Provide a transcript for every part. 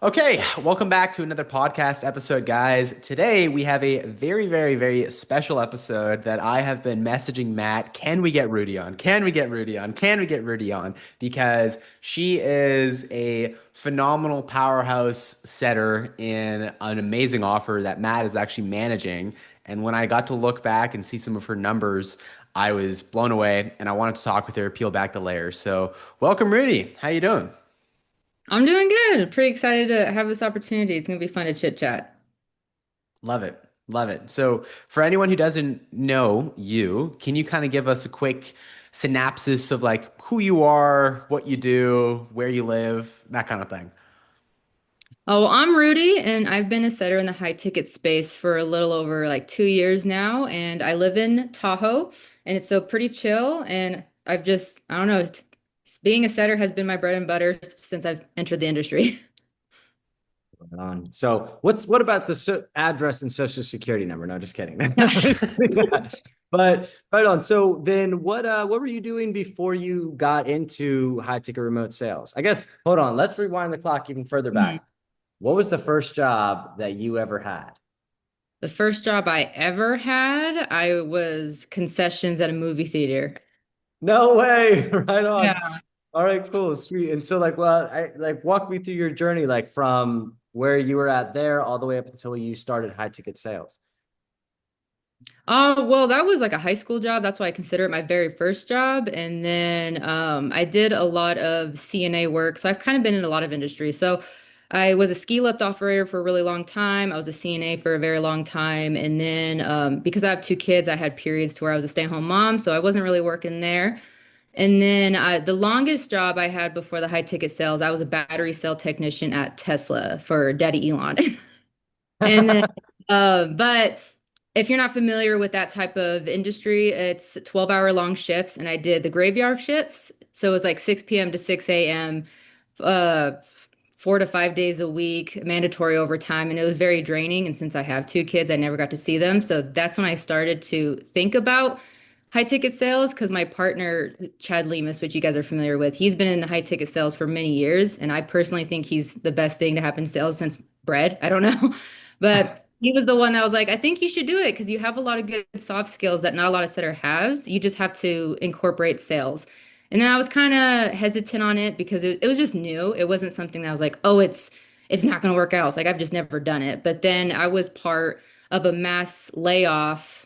Okay, welcome back to another podcast episode, guys. Today we have a very, very, very special episode that I have been messaging Matt. Can we get Rudy on? Can we get Rudy on? Can we get Rudy on? Because she is a phenomenal powerhouse setter in an amazing offer that Matt is actually managing. And when I got to look back and see some of her numbers, I was blown away and I wanted to talk with her, peel back the layers. So, welcome, Rudy. How you doing? I'm doing good. Pretty excited to have this opportunity. It's going to be fun to chit chat. Love it. Love it. So, for anyone who doesn't know you, can you kind of give us a quick synopsis of like who you are, what you do, where you live, that kind of thing? Oh, well, I'm Rudy, and I've been a setter in the high ticket space for a little over like 2 years now. And I live in Tahoe, and it's so pretty chill. And I don't know, being a setter has been my bread and butter since I've entered the industry. Right on. So what about the address and social security number? No, just kidding. But right on. So then what were you doing before you got into high ticket remote sales? I guess hold on, let's rewind the clock even further Mhm. back. What was the first job that you ever had? The first job I ever had, I was concessions at a movie theater. No way. Right on. Yeah. All right, cool, sweet. And so well, walk me through your journey, like from where you were at there all the way up until you started high ticket sales. Well, that was like a high school job. That's why I consider it my very first job. And then I did a lot of CNA work. So I've kind of been in a lot of industries. So I was a ski lift operator for a really long time. I was a CNA for a very long time. And then because I have two kids, I had periods to where I was a stay-at-home mom. So I wasn't really working there. And then the longest job I had before the high ticket sales, I was a battery cell technician at Tesla for Daddy Elon. And then, but if you're not familiar with that type of industry, it's 12-hour long shifts, and I did the graveyard shifts. So it was like 6 p.m. to 6 a.m., 4 to 5 days a week, mandatory overtime, and it was very draining. And since I have two kids, I never got to see them. So that's when I started to think about high ticket sales because my partner, Chad Lemus, which you guys are familiar with, he's been in the high ticket sales for many years. And I personally think he's the best thing to happen in sales since bread. I don't know. But he was the one that was like, I think you should do it because you have a lot of good soft skills that not a lot of setter has. You just have to incorporate sales. And then I was kind of hesitant on it because it was just new. It wasn't something that I was like, oh, it's not going to work out. It's like I've just never done it. But then I was part of a mass layoff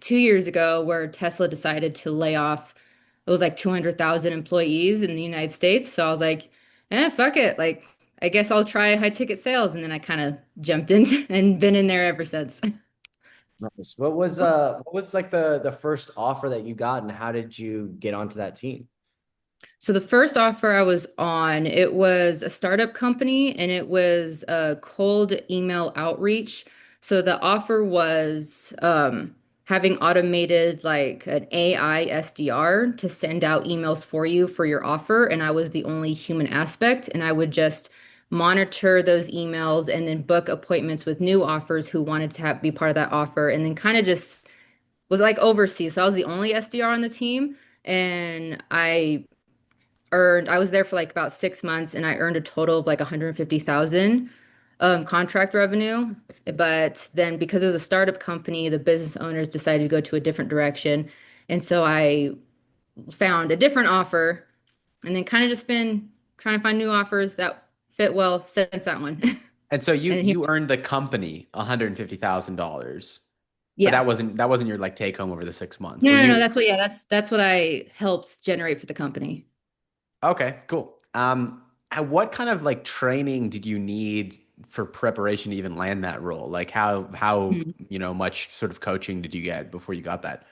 2 years ago where Tesla decided to lay off, it was like 200,000 employees in the United States. So I was like, fuck it. Like, I guess I'll try high ticket sales. And then I kind of jumped in and been in there ever since. Nice. What was like the first offer that you got, and how did you get onto that team? So the first offer I was on, it was a startup company and it was a cold email outreach. So the offer was having automated like an AI SDR to send out emails for you for your offer. And I was the only human aspect. And I would just monitor those emails and then book appointments with new offers who wanted to be part of that offer. And then kind of just was like overseas. So I was the only SDR on the team. And I was there for like about 6 months and I earned a total of like 150,000 contract revenue. But then because it was a startup company, the business owners decided to go to a different direction. And so I found a different offer and then kind of just been trying to find new offers that fit well since that one. And so you And here, you earned the company $150,000, but yeah. that wasn't your like take home over the 6 months. No, Were no, no, you that's what, yeah, that's what I helped generate for the company. okay? Cool. And what kind of like training did you need for preparation to even land that role? Like how much sort of coaching did you get before you got that?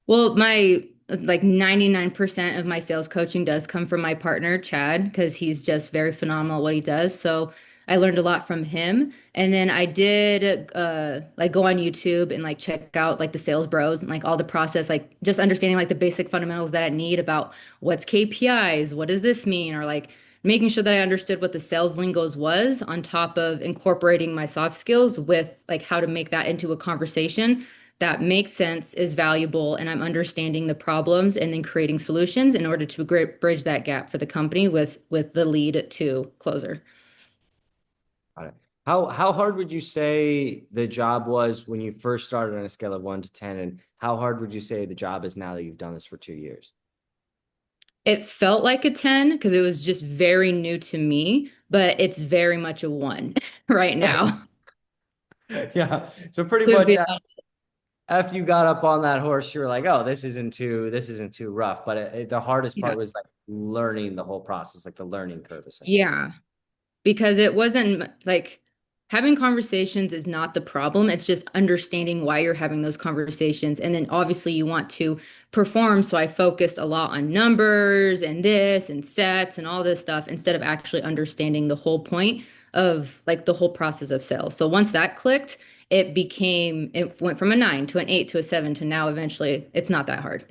Well, my like 99% of my sales coaching does come from my partner, Chad, because he's just very phenomenal at what he does. So I learned a lot from him. And then I did like go on YouTube and like check out like the sales bros and like all the process, like just understanding like the basic fundamentals that I need about what's KPIs, what does this mean, or like making sure that I understood what the sales lingos was on top of incorporating my soft skills with like how to make that into a conversation that makes sense, is valuable, and I'm understanding the problems and then creating solutions in order to bridge that gap for the company with the lead to closer. Got it. How hard would you say the job was when you first started on a scale of 1 to 10, and how hard would you say the job is now that you've done this for 2 years? It felt like a 10 because it was just very new to me, but it's very much a 1 right now. Yeah. So pretty To much be after you got up on that horse, you were like, "Oh, this isn't too rough." But the hardest yeah. part was like learning the whole process, like the learning curve, essentially. Yeah. Because it wasn't like having conversations is not the problem. It's just understanding why you're having those conversations. And then obviously you want to perform. So I focused a lot on numbers and this and sets and all this stuff instead of actually understanding the whole point of like the whole process of sales. So once that clicked, it went from a 9 to an 8 to a 7 to now eventually it's not that hard.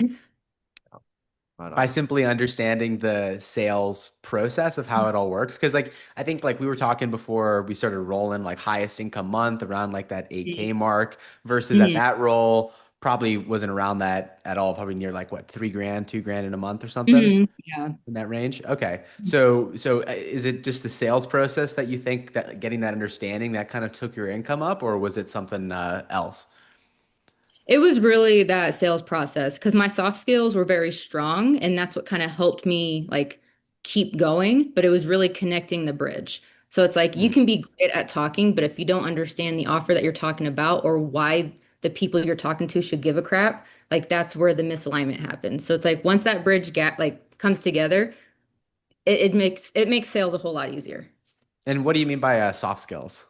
Right By on. simply understanding the sales process of how it all works. Because like I think like we were talking before we started rolling like highest income month around like that 8K mark versus at Mhm. that roll probably wasn't around that at all, probably near like what, 3 grand, 2 grand in a month or something Mhm. Yeah. in that range. Okay. So is it just the sales process that you think that getting that understanding that kind of took your income up, or was it something else? It was really that sales process because my soft skills were very strong, and that's what kind of helped me like keep going. But it was really connecting the bridge. So it's like you Mm, can be great at talking, but if you don't understand the offer that you're talking about or why the people you're talking to should give a crap, like that's where the misalignment happens. So it's like once that bridge gap like comes together, it makes sales a whole lot easier. And what do you mean by soft skills?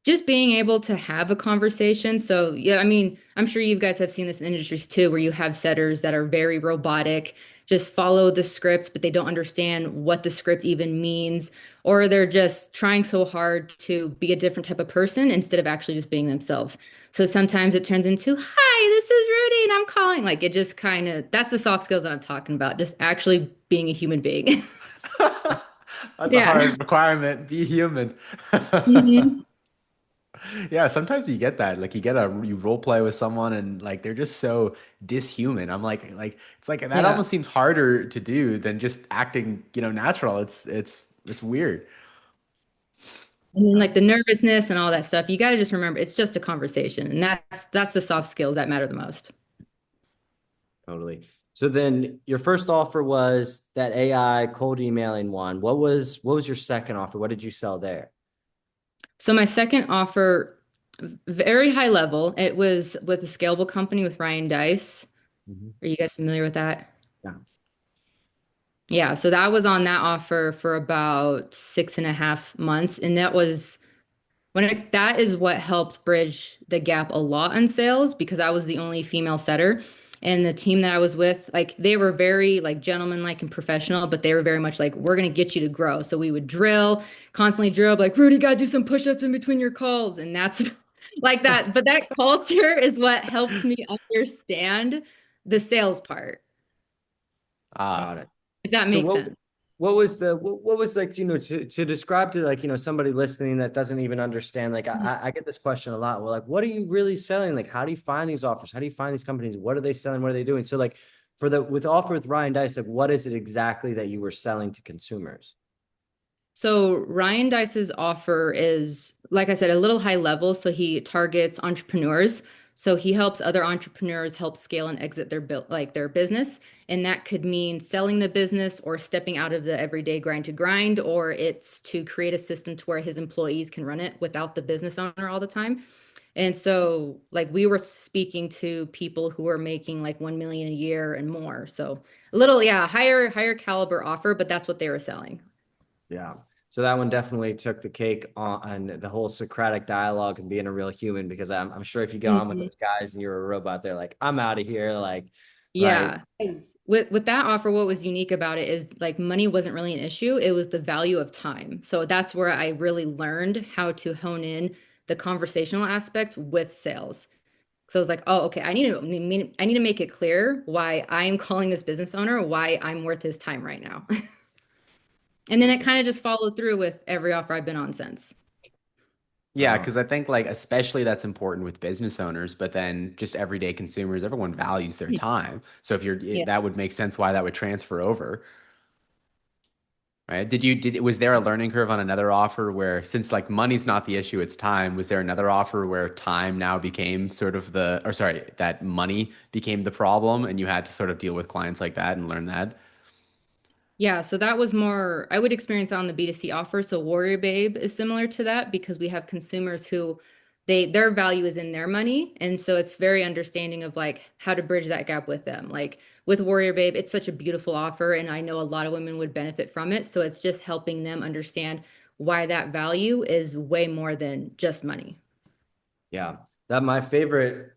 Just being able to have a conversation. So, yeah, I mean, I'm sure you guys have seen this in industries too, where you have setters that are very robotic, just follow the script, but they don't understand what the script even means, or they're just trying so hard to be a different type of person instead of actually just being themselves. So sometimes it turns into, "Hi, this is Rudy, and I'm calling." Like it just kind of, that's the soft skills that I'm talking about, just actually being a human being. That's a Yeah. hard requirement. Be human. Mhm. Yeah, sometimes you get that. Like you role play with someone and like they're just so dishuman. I'm like it's like that Yeah. almost seems harder to do than just acting, natural. It's weird. And then like the nervousness and all that stuff, you got to just remember it's just a conversation. And that's the soft skills that matter the most. totally. So then your first offer was that AI cold emailing one. What was your second offer? What did you sell there? So my second offer, very high level, it was with a scalable company with Ryan Dice. Mhm. Are you guys familiar with that? Yeah. Yeah, so that was on that offer for about 6.5 months. And that is what helped bridge the gap a lot on sales because I was the only female setter. And the team that I was with, like they were very like gentlemanlike and professional, but they were very much like, we're gonna get you to grow. So we would constantly drill, like, Rudy, gotta do some push-ups in between your calls. And that's like that. But that culture is what helped me understand the sales part, Got Ah. it. if that So makes sense. what was like, to describe to like, somebody listening that doesn't even understand, like I get this question a lot. Well, like, what are you really selling? Like, how do you find these offers? How do you find these companies? What are they selling? What are they doing? So like with offer with Ryan Dice, like what is it exactly that you were selling to consumers? So Ryan Dice's offer is, like I said, a little high level. So he targets entrepreneurs. So he helps other entrepreneurs help scale and exit their business. And that could mean selling the business or stepping out of the everyday grind to grind, or it's to create a system to where his employees can run it without the business owner all the time. And so like we were speaking to people who are making like 1 million a year and more. So a little, yeah, higher caliber offer, but that's what they were selling. Yeah. So that one definitely took the cake on the whole Socratic dialogue and being a real human, because I'm sure if you go on with Mhm. those guys and you're a robot, they're like, I'm out of here. Like, right. Yeah. 'Cause with that offer, what was unique about it is like money wasn't really an issue. It was the value of time. So that's where I really learned how to hone in the conversational aspect with sales. So I was like, oh, okay, I need to make it clear why I'm calling this business owner, why I'm worth his time right now. And then it kind of just followed through with every offer I've been on since. Right Yeah, on. because I think like especially that's important with business owners, but then just everyday consumers, everyone values their time. So if Yeah. that would make sense why that would transfer over. Right? Was there a learning curve on another offer where, since like money's not the issue, it's time, was there another offer where time now became sort of or sorry, that money became the problem and you had to sort of deal with clients like that and learn that? Yeah, so that was more, I would experience that on the B2C offer. So Warrior Babe is similar to that because we have consumers who their value is in their money. And so it's very understanding of like how to bridge that gap with them. Like with Warrior Babe, it's such a beautiful offer and I know a lot of women would benefit from it. So it's just helping them understand why that value is way more than just money. Yeah. That my favorite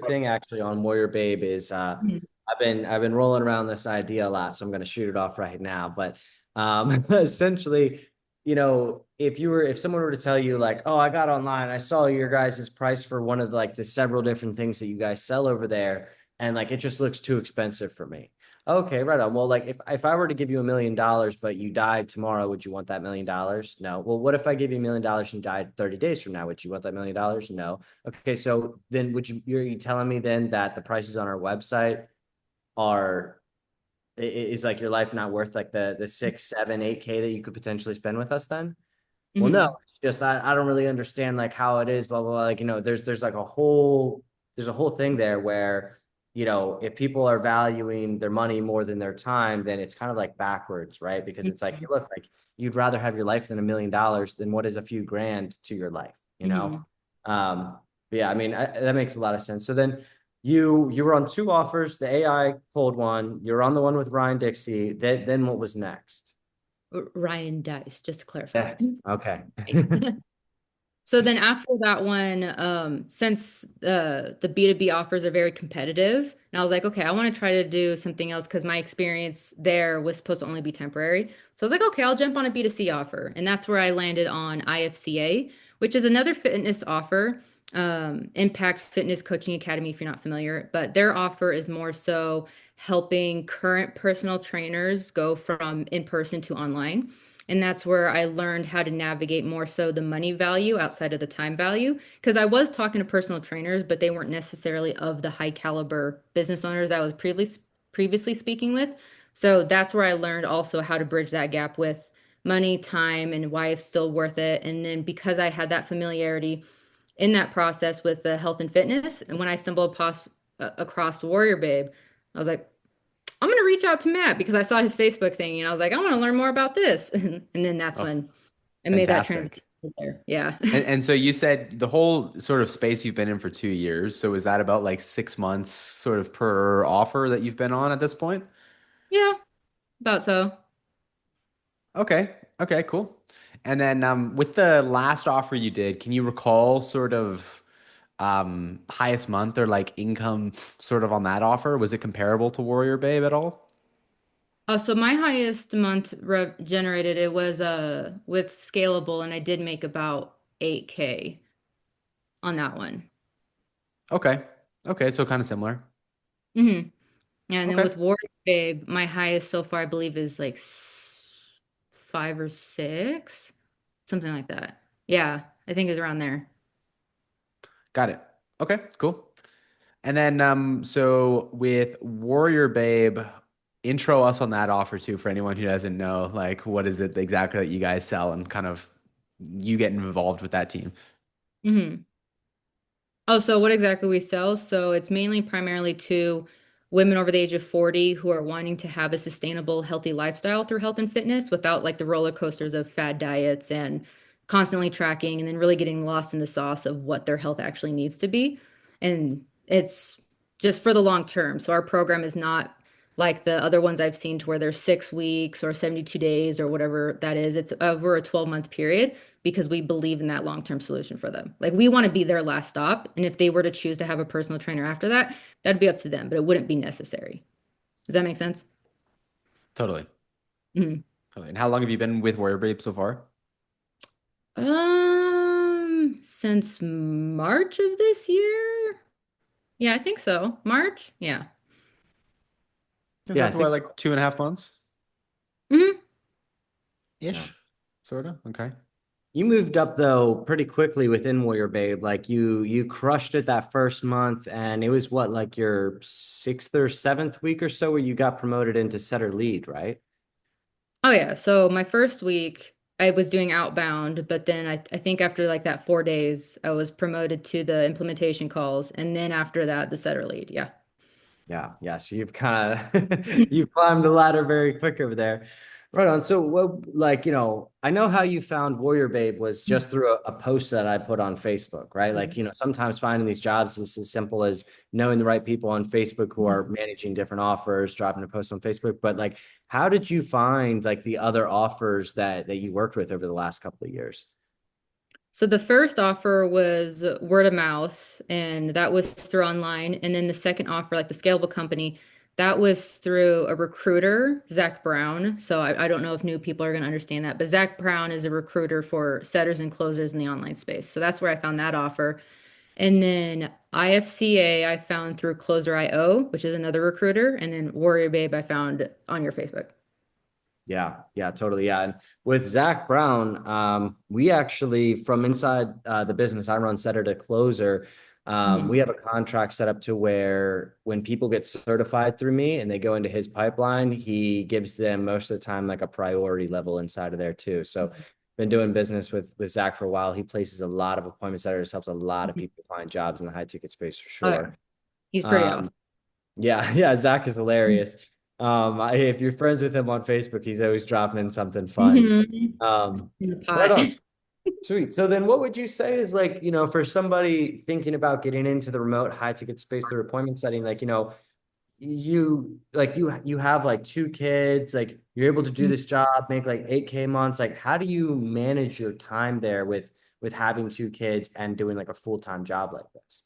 thing actually on Warrior Babe is Mhm. I've been rolling around this idea a lot, so I'm gonna shoot it off right now. But essentially, if someone were to tell you like, oh, I got online, I saw your guys' price for one of like the several different things that you guys sell over there, and like it just looks too expensive for me. Okay, right on. Well, like if I were to give you $1 million, but you died tomorrow, would you want that $1 million? No. Well, what if I give you $1 million and died 30 days from now? Would you want that $1 million? No. Okay, so then you're you telling me then that the prices on our website are is like your life not worth like the 6, 7, 8K that you could potentially spend with us then? Well, no, Mhm. it's just I don't really understand like how it is, blah blah blah. Like, there's like there's a whole thing there where, if people are valuing their money more than their time, then it's kind of like backwards, right? Because it's like, hey, Mhm. look, like you'd rather have your life than $1 million than what is a few grand to your life, you know? Mhm. But yeah, I mean, that makes a lot of sense. So then you were on two offers, the AI cold one, you're on the one with Ryan Dixie. Then what was next? Ryan Dice, just to clarify. Next. Okay. So then after that one, since the B2B offers are very competitive, and I was like, okay, I want to try to do something else because my experience there was supposed to only be temporary. So I was like, okay, I'll jump on a B2C offer. And that's where I landed on IFCA, which is another fitness offer, Impact Fitness Coaching Academy, if you're not familiar. But their offer is more so helping current personal trainers go from in person to online. And that's where I learned how to navigate more so the money value outside of the time value. Because I was talking to personal trainers, but they weren't necessarily of the high caliber business owners I was previously speaking with. So that's where I learned also how to bridge that gap with money, time, and why it's still worth it. And then because I had that familiarity in that process with the health and fitness, and when I stumbled across Warrior Babe, I was like, I'm gonna reach out to Matt because I saw his Facebook thing and I was like, I want to learn more about this. And then that's Oh, when I made that transition fantastic. there. Yeah. And so you said the whole sort of space you've been in for 2 years. So is that about like 6 months sort of per offer that you've been on at this point? Yeah, about so. Okay. Okay, cool. And then with the last offer you did, can you recall sort of highest month or like income sort of on that offer? Was it comparable to Warrior Babe at all? So my highest month rev generated it was with Scalable and I did make about 8K on that one. Okay. Okay, so kind of similar. Yeah, and then Okay. with Warrior Babe, my highest so far I believe is like 5 or 6, something like that. Yeah, I think it's around there. Got it. Okay, cool. And then so with Warrior Babe, intro us on that offer too for anyone who doesn't know, like what is it exactly that you guys sell and kind of you get involved with that team. hmm Oh, so what exactly we sell? So it's mainly primarily to women over the age of 40 who are wanting to have a sustainable, healthy lifestyle through health and fitness without like the roller coasters of fad diets and constantly tracking and then really getting lost in the sauce of what their health actually needs to be. And it's just for the long term. So our program is not like the other ones I've seen to where they're 6 weeks or 72 days or whatever that is. It's over a 12-month period because we believe in that long-term solution for them. Like we want to be their last stop. And if they were to choose to have a personal trainer after that, that'd be up to them, but it wouldn't be necessary. Does that make sense? Totally. Mhm. Totally. And how long have you been with Warrior Babe so far? Since March of this year? Yeah, I think so. March? Yeah. Because Yeah, I that's think what, so. like 2.5 months hmm Yeah. ish, sort of. Okay. You moved up though pretty quickly within Warrior Babe. Like you crushed it that first month, and it was what, like your sixth or seventh week or so where you got promoted into setter lead, right? Oh yeah. So my first week I was doing outbound, but then I think after like that 4 days, I was promoted to the implementation calls. And then after that, the setter lead. Yeah. Yeah, yeah. So you've kind of you've climbed the ladder very quick over there. Right on. So what like, I know how you found Warrior Babe was just through a post that I put on Facebook, right? Like, sometimes finding these jobs is as simple as knowing the right people on Facebook who are managing different offers, dropping a post on Facebook. But like, how did you find like the other offers that you worked with over the last couple of years? So the first offer was word of mouth, and that was through online. And then the second offer, like the scalable company, that was through a recruiter, Zach Brown. So I don't know if new people are going to understand that, but Zach Brown is a recruiter for setters and closers in the online space. So that's where I found that offer. And then IFCA I found through Closer.io, which is another recruiter. And then Warrior Babe I found on your Facebook. Yeah, yeah, totally. Yeah. And with Zach Brown, we actually, from inside the business, I run setter to closer. We Mhm. have a contract set up to where when people get certified through me and they go into his pipeline, he gives them most of the time like a priority level inside of there too. So been doing business with Zach for a while. He places a lot of appointment setters, helps a lot of people find jobs in the high ticket space for Oh yeah, sure. he's pretty Um, awesome. yeah, yeah, Zach is hilarious. If you're friends with him on Facebook, he's always dropping in something fun. Mhm. In the Right pot. on. Sweet. So then what would you say is like, for somebody thinking about getting into the remote high ticket space through appointment setting, like, you have like two kids, like you're able to do this job, make like 8K months. Like, how do you manage your time there with having two kids and doing like a full-time job like this?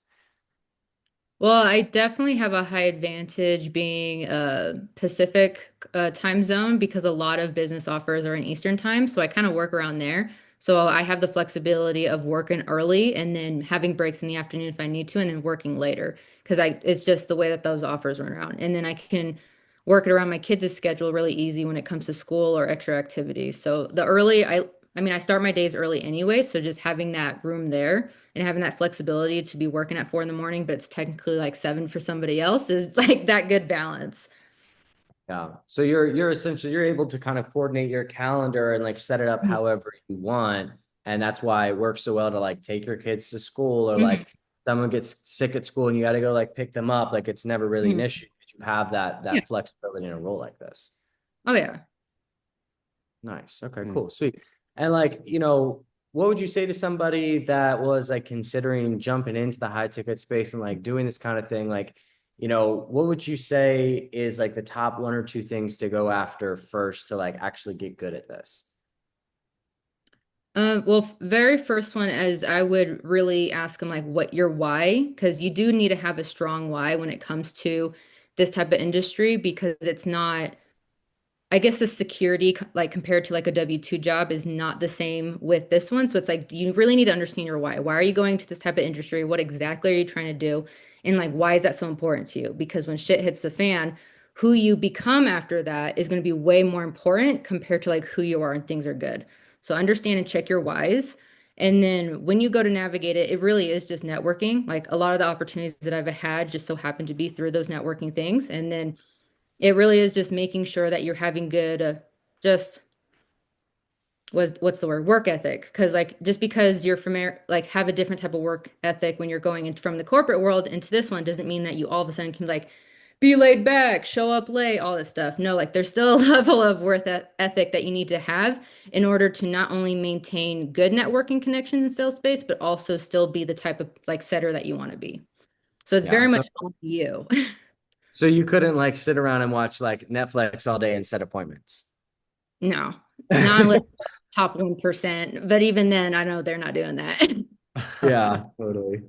Well, I definitely have a high advantage being a Pacific time zone because a lot of business offers are in Eastern time. So I kind of work around there. So I have the flexibility of working early and then having breaks in the afternoon if I need to, and then working later because it's just the way that those offers run around. And then I can work it around my kids' schedule really easy when it comes to school or extra activities. So the early, I mean, I start my days early anyway. So just having that room there and having that flexibility to be working at 4 in the morning, but it's technically like 7 for somebody else is like that good balance. Yeah. So you're essentially you're able to kind of coordinate your calendar and like set it up however you want. And that's why it works so well to like take your kids to school or Mhm, like someone gets sick at school and you got to go like pick them up. Like it's never really an mhm. issue because you have that Yeah. that flexibility in a role like this. Oh yeah. Nice. Okay, Mm. cool. Sweet. And like, what would you say to somebody that was like considering jumping into the high ticket space and like doing this kind of thing? Like, what would you say is like the top one or two things to go after first to like actually get good at this? Well, very first one is I would really ask them like what your why, because you do need to have a strong why when it comes to this type of industry because it's not I guess the security, like compared to like a W-2 job, is not the same with this one. So it's like, do you really need to understand your why? Why are you going to this type of industry? What exactly are you trying to do? And like, why is that so important to you? Because when shit hits the fan, who you become after that is going to be way more important compared to like who you are and things are good. So understand and check your whys. And then when you go to navigate it, it really is just networking. Like a lot of the opportunities that I've had just so happen to be through those networking things. And then it really is just making sure that you're having good, just was what's the word, work ethic. Because like just because you're familiar, like have a different type of work ethic when you're going in from the corporate world into this one doesn't mean that you all of a sudden can like be laid back, show up late, all this stuff. No, like there's still a level of ethic that you need to have in order to not only maintain good networking connections in sales space, but also still be the type of like setter that you want to be. So it's Yeah. very So much on you. so you couldn't like sit around and watch like Netflix all day and set appointments. No, not unless top 1%. But even then, I know they're not doing that. Yeah, totally.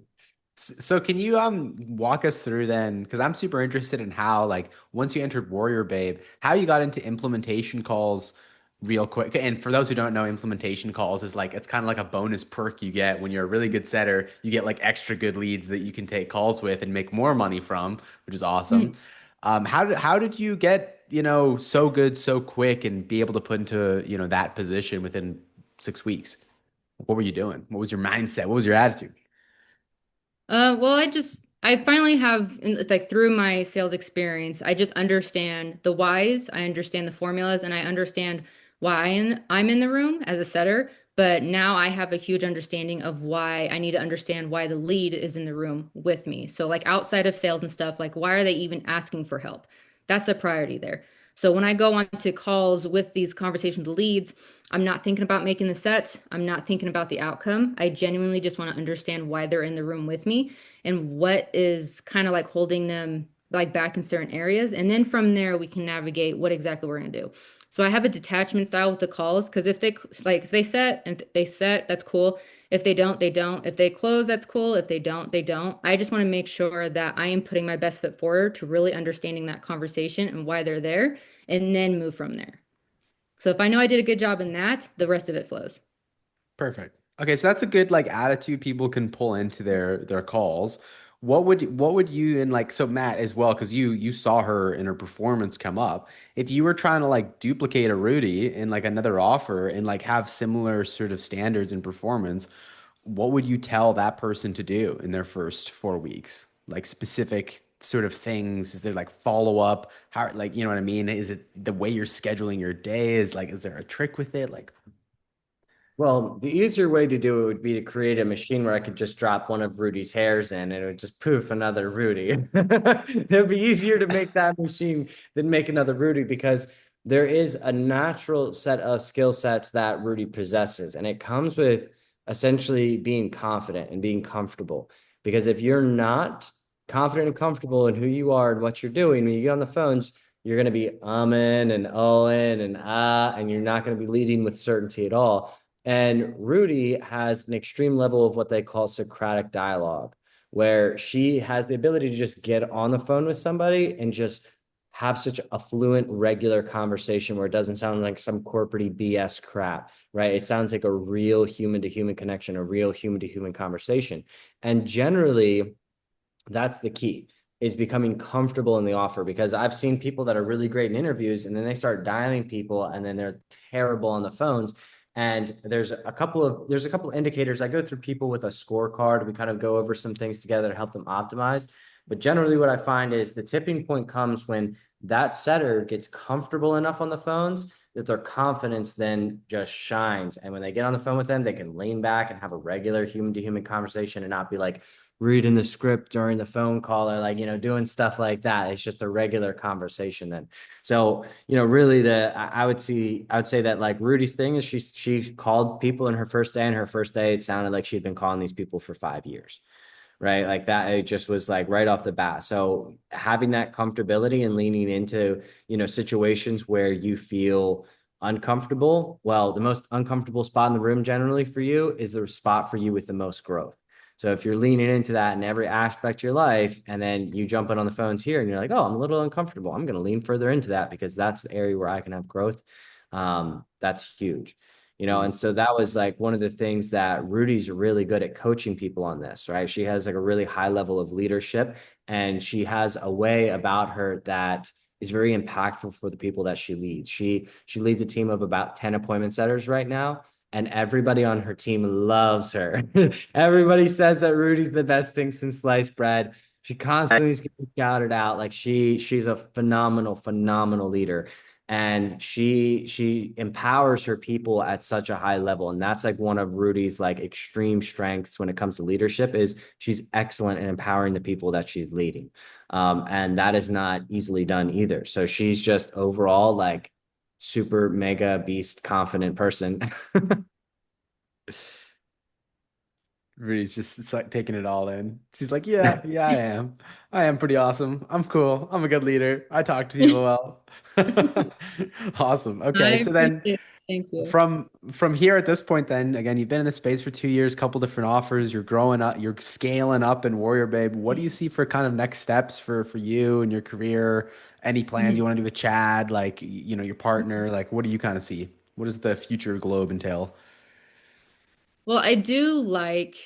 So can you walk us through then, because I'm super interested in how like once you entered Warrior Babe, how you got into implementation calls real quick. And for those who don't know, implementation calls is like it's kind of like a bonus perk you get when you're a really good setter. You get like extra good leads that you can take calls with and make more money from, which is awesome. Mm. How did you get, so good so quick and be able to put into, that position within 6 weeks? What were you doing? What was your mindset? What was your attitude? Well, I finally have, like through my sales experience, I just understand the whys, I understand the formulas, and I understand why I'm in the room as a setter. But now I have a huge understanding of why I need to understand why the lead is in the room with me. So, like outside of sales and stuff, like why are they even asking for help? That's the priority there. So, when I go on to calls with these conversations leads, I'm not thinking about making the set. I'm not thinking about the outcome. I genuinely just want to understand why they're in the room with me and what is kind of like holding them like back in certain areas. And then from there, we can navigate what exactly we're going to do. So I have a detachment style with the calls because if they set and they set, that's cool. If they don't, they don't. If they close, that's cool. If they don't, they don't. I just want to make sure that I am putting my best foot forward to really understanding that conversation and why they're there, and then move from there. So if I know I did a good job in that, the rest of it flows. Perfect. Okay, so that's a good like attitude people can pull into their calls. What would you and like so Matt as well, because you saw her in her performance come up. If you were trying to like duplicate a Rudy in like another offer and like have similar sort of standards in performance, what would you tell that person to do in their first 4 weeks? Like specific sort of things? Is there like follow up? How like you know what I mean? Is it the way you're scheduling your day? Is there a trick with it? Like Well, the easier way to do it would be to create a machine where I could just drop one of Rudy's hairs in and it would just poof another Rudy. It would be easier to make that machine than make another Rudy because there is a natural set of skill sets that Rudy possesses, and it comes with essentially being confident and being comfortable. Because if you're not confident and comfortable in who you are and what you're doing, when you get on the phones, you're going to be umming and ohing and and you're not going to be leading with certainty at all. And Rudy has an extreme level of what they call Socratic dialogue, where she has the ability to just get on the phone with somebody and just have such a fluent, regular conversation where it doesn't sound like some corporate BS crap, right? It sounds like a real human to human connection, a real human to human conversation. And generally, that's the key is becoming comfortable in the offer, because I've seen people that are really great in interviews and then they start dialing people and then they're terrible on the phones. And there's a couple of indicators. I go through people with a scorecard. We kind of go over some things together to help them optimize. But generally what I find is the tipping point comes when that setter gets comfortable enough on the phones that their confidence then just shines. And when they get on the phone with them, they can lean back and have a regular human to human conversation and not be like, reading the script during the phone call or like, doing stuff like that. It's just a regular conversation then. So, really I would say that like Rudy's thing is she called people in her first day, and her first day, it sounded like she'd been calling these people for 5 years. Right. Like that, it just was like right off the bat. So having that comfortability and leaning into, situations where you feel uncomfortable. Well, the most uncomfortable spot in the room generally for you is the spot for you with the most growth. So if you're leaning into that in every aspect of your life, and then you jump in on the phones here and you're like, oh, I'm a little uncomfortable, I'm going to lean further into that because that's the area where I can have growth. That's huge. And so that was like one of the things that Rudy's really good at coaching people on this, right? She has like a really high level of leadership, and she has a way about her that is very impactful for the people that she leads. She leads a team of about 10 appointment setters right now, and everybody on her team loves her. Everybody says that Rudy's the best thing since sliced bread. She constantly is getting shouted out. Like she's a phenomenal, phenomenal leader. And she empowers her people at such a high level. And that's like one of Rudy's like extreme strengths when it comes to leadership is she's excellent in empowering the people that she's leading. And that is not easily done either. So she's just overall like super mega beast confident person. Rudy's just it's like taking it all in. She's like, yeah, yeah, I am. I am pretty awesome. I'm cool. I'm a good leader. I talk to people well. Awesome. I Okay, so appreciate then it. Thank you. from here at this point, then again, you've been in the space for 2 years, couple different offers. You're growing up. You're scaling up in Warrior Babe. What do you see for kind of next steps for you and your career? Any plans you Mhm. want to do with Chad? Like, your partner. Like, what do you kind of see? What does the future globe entail? Well, I do like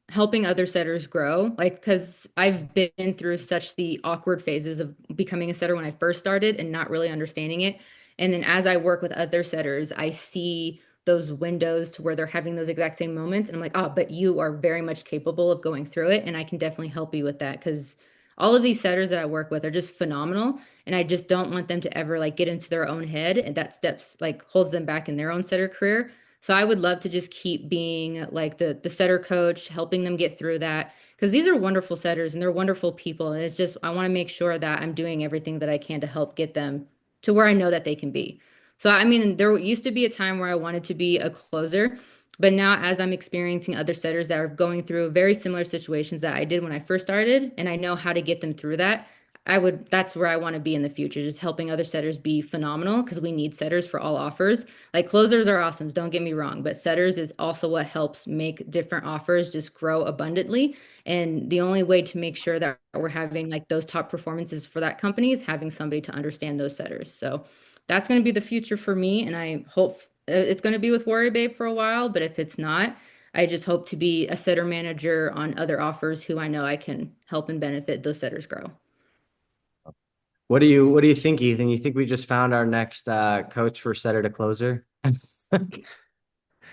helping other setters grow, like because I've been through such the awkward phases of becoming a setter when I first started and not really understanding it. And then as I work with other setters, I see those windows to where they're having those exact same moments. And I'm like, oh, but you are very much capable of going through it. And I can definitely help you with that because all of these setters that I work with are just phenomenal. And I just don't want them to ever like get into their own head. And that steps like holds them back in their own setter career. So I would love to just keep being like the setter coach, helping them get through that. Because these are wonderful setters and they're wonderful people. And it's just, I want to make sure that I'm doing everything that I can to help get them to where I know that they can be. So, I mean, there used to be a time where I wanted to be a closer, but now as I'm experiencing other setters that are going through very similar situations that I did when I first started, and I know how to get them through that, that's where I want to be in the future, just helping other setters be phenomenal because we need setters for all offers. Like closers are awesome, don't get me wrong, but setters is also what helps make different offers just grow abundantly. And the only way to make sure that we're having like those top performances for that company is having somebody to understand those setters. So that's going to be the future for me. And I hope it's going to be with Warrior Babe for a while. But if it's not, I just hope to be a setter manager on other offers who I know I can help and benefit those setters grow. What do you think, Ethan? You think we just found our next coach for setter to closer?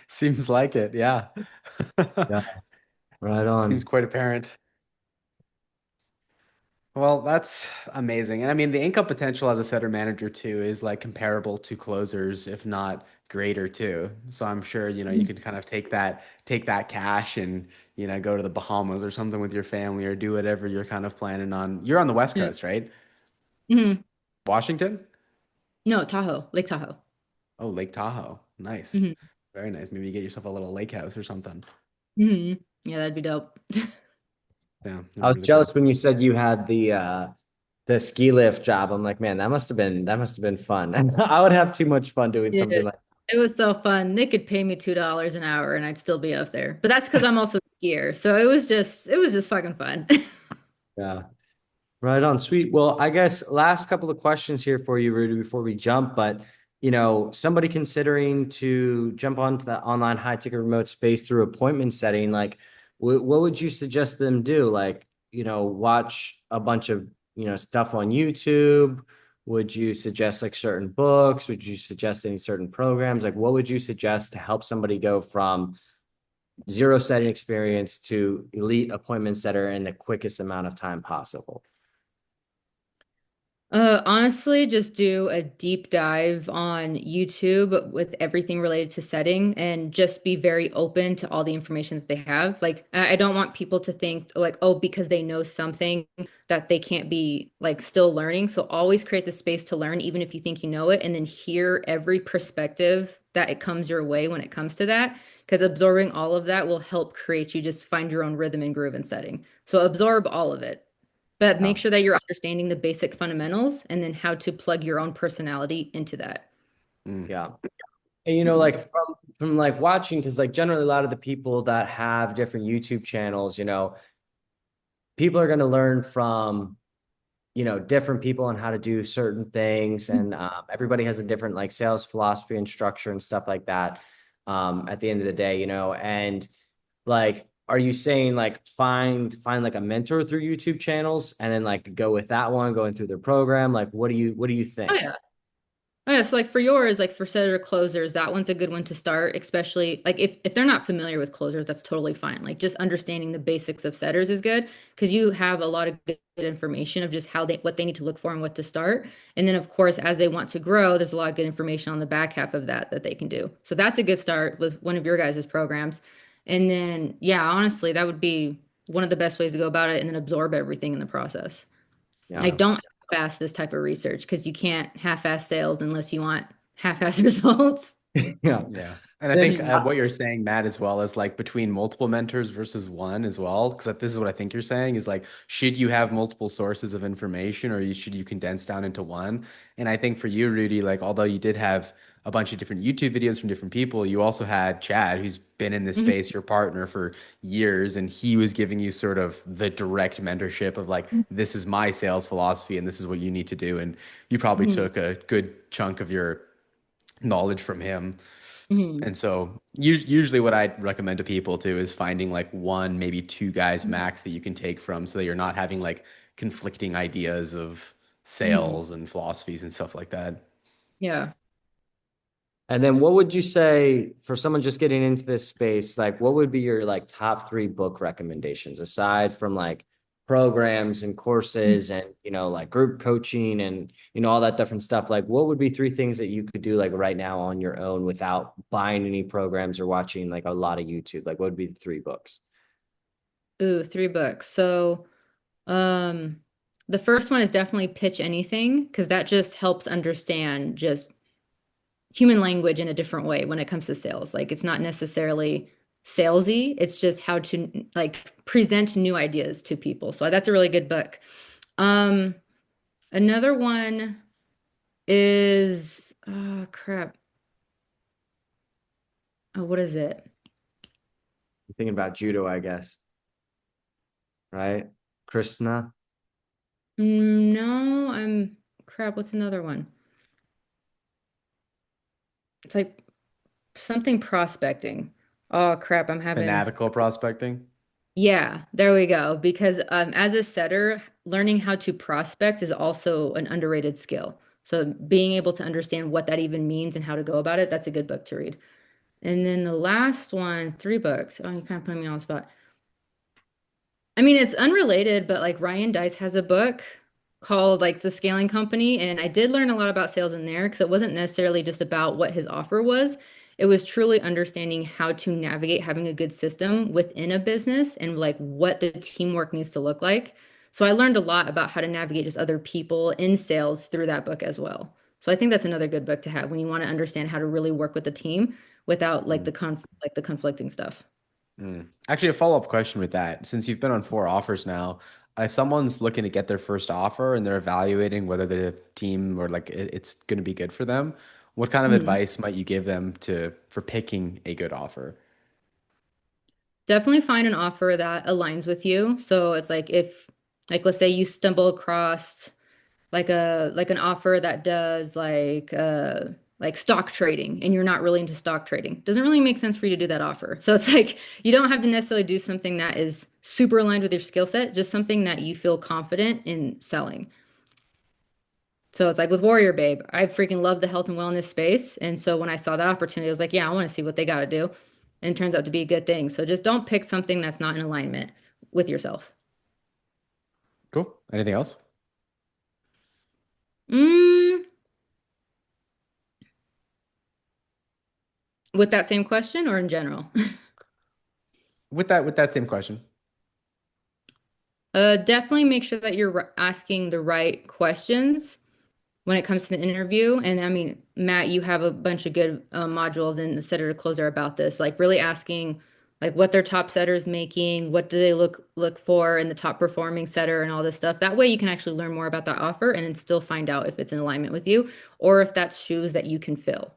Seems like it. Yeah. Yeah, right Seems on. quite apparent. Well, that's amazing. And I mean, the income potential as a setter manager too is like comparable to closers, if not greater too. So I'm sure, you Mhm. could kind of take that cash and, go to the Bahamas or something with your family or do whatever you're kind of planning on. You're on the West Yeah. Coast, right? Mhm. Washington? No, Tahoe, Lake Tahoe. Oh, Lake Tahoe. Nice. Hmm. Very nice. Maybe you get yourself a little lake house or something. Hmm. Yeah, that'd be dope. Yeah, that'd I be was really cool. jealous when you said you had the ski lift job. I'm like, man, that must have been fun. I would have too much fun doing Yeah, something like it was so fun. They could pay me $2 an hour and I'd still be up there. But that's because I'm also a skier. So it was just fucking fun. that. Right on, sweet. Well, I guess last couple of questions here for you, Rudy, before we jump. But somebody considering to jump onto the online high ticket remote space through appointment setting, like, what would you suggest them do? Like, watch a bunch of stuff on YouTube. Would you suggest like certain books? Would you suggest any certain programs? Like, what would you suggest to help somebody go from zero setting experience to elite appointment setter in the quickest amount of time possible? Honestly, just do a deep dive on YouTube with everything related to setting and just be very open to all the information that they have. Like, I don't want people to think like, oh, because they know something that they can't be like still learning. So always create the space to learn, even if you think you know it, and then hear every perspective that it comes your way when it comes to that. Because absorbing all of that will help create you just find your own rhythm and groove and setting. So absorb all of it. But make Yeah. sure that you're understanding the basic fundamentals and then how to plug your own personality into that. Mm. Yeah. And like from like watching, because like generally a lot of the people that have different YouTube channels, people are going to learn from different people on how to do certain things, and everybody has a different like sales philosophy and structure and stuff like that. At the end of the day, and like, are you saying like find like a mentor through YouTube channels and then like go with that one, going through their program? Like, what do you Oh think? yeah. Oh yeah, so like for yours, like for setter closers, that one's a good one to start, especially like if they're not familiar with closers, that's totally fine. Like just understanding the basics of setters is good because you have a lot of good information of just how they what they need to look for and what to start. And then of course, as they want to grow, there's a lot of good information on the back half of that that they can do. So that's a good start with one of your guys' programs. And then yeah, honestly, that would be one of the best ways to go about it and then absorb everything in the process. Yeah. Like, don't half-ass this type of research because you can't half-ass sales unless you want half-ass results. Yeah. Yeah. And I think Then what you're saying, Matt, as well as like between multiple mentors versus one as well, because this is what I think you're saying is like, should you have multiple sources of information or should you condense down into one? And I think for you, Rudy, like, although you did have a bunch of different YouTube videos from different people, you also had Chad, who's been in this Mhm, space, your partner for years, and he was giving you sort of the direct mentorship of like, this is my sales philosophy and this is what you need to do. And you probably mhm, took a good chunk of your knowledge from him. mhm, And so usually what I recommend to people too is finding like one, maybe two guys max that you can take from so that you're not having like conflicting ideas of mhm. sales and philosophies and stuff like that. Yeah. And then what would you say for someone just getting into this space? Like, what would be your like top three book recommendations aside from like programs and courses and, like group coaching and, all that different stuff? Like, what would be three things that you could do like right now on your own without buying any programs or watching like a lot of YouTube? Like, what would be the three books? Ooh, three books. So, um, the first one is definitely Pitch Anything because that just helps understand just human language in a different way when it comes to sales. Like it's not necessarily salesy, it's just how to like present new ideas to people. So that's a really good book. Um, Another one is oh crap. Oh, what is it? I'm thinking about judo, I guess, right? Krishna. No, I'm crap. What's another one? It's like something prospecting. Oh crap, I'm having Fanatical prospecting. yeah, there we go. Because as a setter, learning how to prospect is also an underrated skill. So being able to understand what that even means and how to go about it, that's a good book to read. And then the last one, three books. Oh, you're kind of putting me on the spot. I mean, it's unrelated, but like Ryan Dice has a book called like The Scaling Company, and I did learn a lot about sales in there because it wasn't necessarily just about what his offer was. It was truly understanding how to navigate having a good system within a business and like what the teamwork needs to look like. So I learned a lot about how to navigate just other people in sales through that book as well. So I think that's another good book to have when you want to understand how to really work with the team without like Mm, the conflicting stuff. Actually, a follow-up question with that, since you've been on four offers now, if someone's looking to get their first offer and they're evaluating whether the team or like it's going to be good for them, what kind of Mhm. advice might you give them to for picking a good offer? Definitely find an offer that aligns with you. So it's like if like let's say you stumble across like an offer that does like stock trading and you're not really into stock trading. Doesn't really make sense for you to do that offer. So it's like you don't have to necessarily do something that is super aligned with your skill set, just something that you feel confident in selling. So it's like with Warrior Babe, I freaking love the health and wellness space. And so when I saw that opportunity, I was like, yeah, I want to see what they got to do. And it turns out to be a good thing. So just don't pick something that's not in alignment with yourself. Cool. Anything else? Mm, with that same question or in general? With that same question. Definitely make sure that you're asking the right questions when it comes to the interview. And I mean, Matt, you have a bunch of good modules in the setter to closer about this, like really asking like what their top setter is making, what do they look for in the top performing setter and all this stuff. That way you can actually learn more about that offer and then still find out if it's in alignment with you or if that's shoes that you can fill.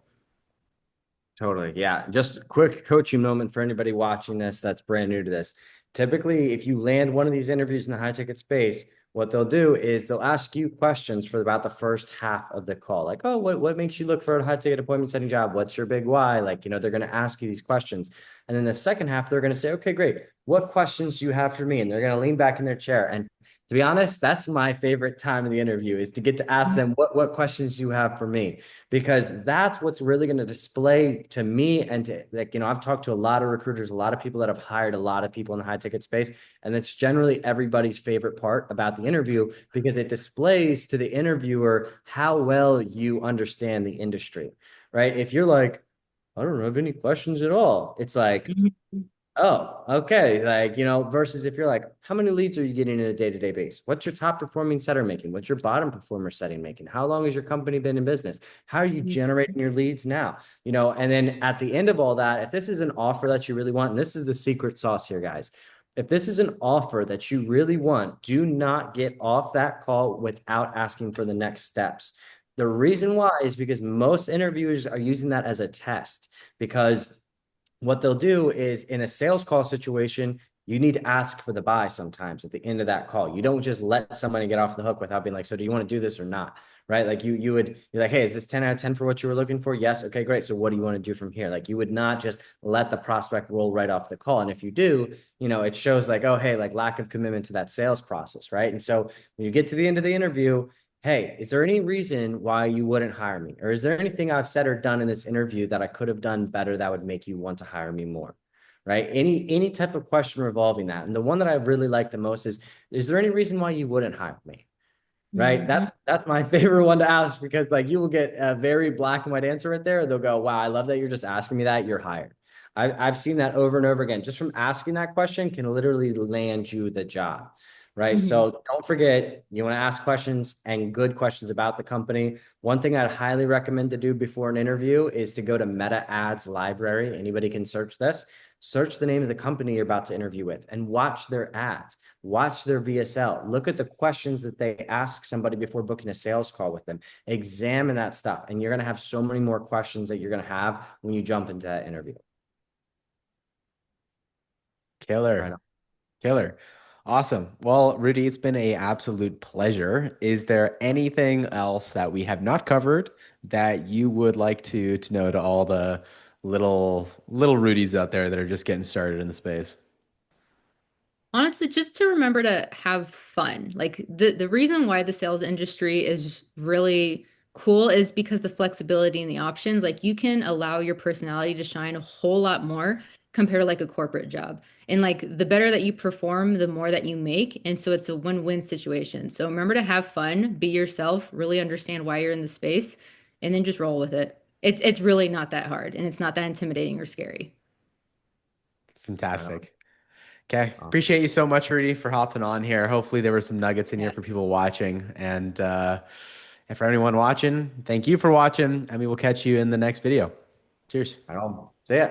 Totally. Yeah. Just a quick coaching moment for anybody watching this that's brand new to this. Typically, if you land one of these interviews in the high ticket space, what they'll do is they'll ask you questions for about the first half of the call. Like, oh, what makes you look for a high ticket appointment setting job? What's your big why? Like, they're going to ask you these questions. And then the second half, they're going to say, okay, great. What questions do you have for me? And they're going to lean back in their chair. And to be honest, that's my favorite time of the interview is to get to ask them what questions you have for me, because that's what's really going to display to me and to like, I've talked to a lot of recruiters, a lot of people that have hired a lot of people in the high ticket space. And it's generally everybody's favorite part about the interview because it displays to the interviewer how well you understand the industry, right? If you're like, I don't have any questions at all, it's like, Mhm. oh, okay. Like, versus if you're like, how many leads are you getting in a day-to-day base? What's your top performing setter making? What's your bottom performer setting making? How long has your company been in business? How are you generating your leads now? And then at the end of all that, if this is an offer that you really want, and this is the secret sauce here, guys. If this is an offer that you really want, do not get off that call without asking for the next steps. The reason why is because most interviewers are using that as a test because what they'll do is in a sales call situation, you need to ask for the buy sometimes at the end of that call. You don't just let somebody get off the hook without being like, so do you want to do this or not? Right. Like you're like, hey, is this 10 out of 10 for what you were looking for? Yes. Okay, great. So what do you want to do from here? Like you would not just let the prospect roll right off the call. And if you do, it shows like, oh, hey, like lack of commitment to that sales process. Right. And so when you get to the end of the interview, hey, is there any reason why you wouldn't hire me? Or is there anything I've said or done in this interview that I could have done better that would make you want to hire me more? Right? Any type of question revolving that. And the one that I really like the most is there any reason why you wouldn't hire me? Right? Mhm. That's my favorite one to ask because like you will get a very black and white answer right there. They'll go, wow, I love that you're just asking me that. You're hired. I've seen that over and over again. Just from asking that question can literally land you the job. Right. Mhm. So don't forget, you want to ask questions and good questions about the company. One thing I'd highly recommend to do before an interview is to go to Meta Ads Library. Anybody can search this. Search the name of the company you're about to interview with and watch their ads. Watch their VSL. Look at the questions that they ask somebody before booking a sales call with them. Examine that stuff. And you're going to have so many more questions that you're going to have when you jump into that interview. Right Killer. on. Killer. Awesome. Well, Rudy, it's been a absolute pleasure. Is there anything else that we have not covered that you would like to know to all the little Rudies out there that are just getting started in the space? Honestly, just to remember to have fun. Like the reason why the sales industry is really cool is because the flexibility and the options, like you can allow your personality to shine a whole lot more compared to like a corporate job. And like the better that you perform, the more that you make. And so it's a win-win situation. So remember to have fun, be yourself, really understand why you're in the space, and then just roll with it. It's really not that hard and it's not that intimidating or scary. Right on. Fantastic. Okay. Awesome. Appreciate you so much, Rudy, for hopping on here. Hopefully there were some nuggets in here Yeah. for people watching. And for anyone watching, thank you for watching, and we will catch you in the next video. Cheers. Right on. See ya.